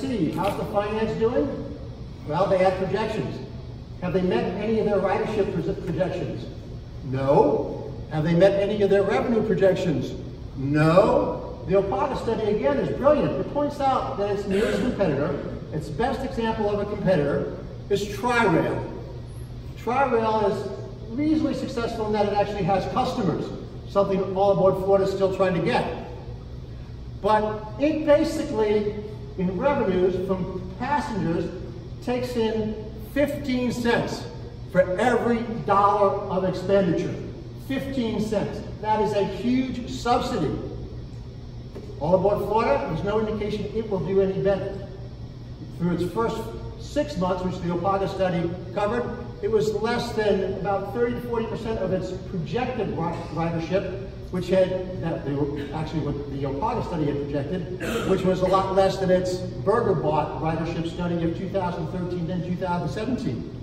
see, how's the finance doing? Well, they had projections. Have they met any of their ridership projections? No. Have they met any of their revenue projections? No. The Opaga study, again, is brilliant. It points out that its nearest competitor, its best example of a competitor, is Tri-Rail. Tri-Rail is reasonably successful in that it actually has customers, something All Aboard Florida is still trying to get. But it basically, in revenues from passengers, takes in 15 cents for every dollar of expenditure. 15 cents. That is a huge subsidy. All Aboard Florida, there's no indication it will do any better. Through its first 6 months, which the Opaga study covered, it was less than about 30 to 40% of its projected ridership, which had, actually what the Opaga study had projected, which was a lot less than its burger-bought ridership study of 2013 and 2017.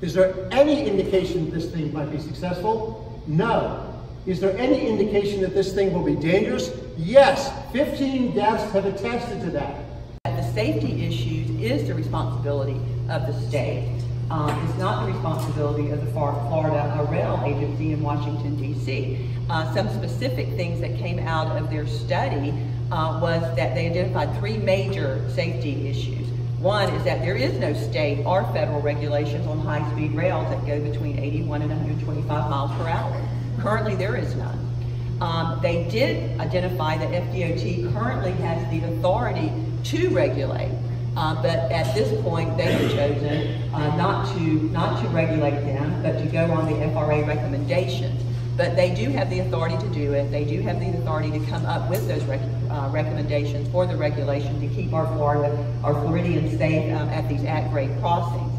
Is there any indication that this thing might be successful? No. Is there any indication that this thing will be dangerous? Yes. 15 deaths have attested to that. The safety issues is the responsibility of the state. It's not the responsibility of the Florida Rail Agency in Washington, D.C. Some specific things that came out of their study was that they identified 3 major safety issues. One is that there is no state or federal regulations on high-speed rails that go between 81 and 125 miles per hour. Currently, there is none. They did identify that FDOT currently has the authority to regulate, but at this point, they have chosen not to regulate them, but to go on the FRA recommendations. But they do have the authority to do it. They do have the authority to come up with those recommendations for the regulation to keep our Floridians safe at these at-grade crossings.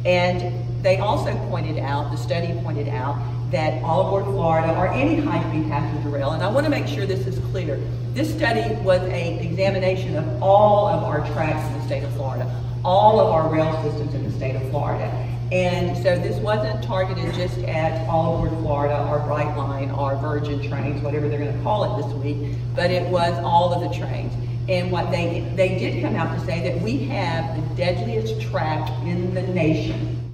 And they also pointed out, the study pointed out, that All Aboard Florida or any high-speed passenger rail, and I want to make sure this is clear, this study was an examination of all of our tracks in the state of Florida, all of our rail systems in the state of Florida. And so this wasn't targeted just at All Aboard Florida or Brightline or Virgin trains, whatever they're going to call it this week, but it was all of the trains. And what they did come out to say that we have the deadliest track in the nation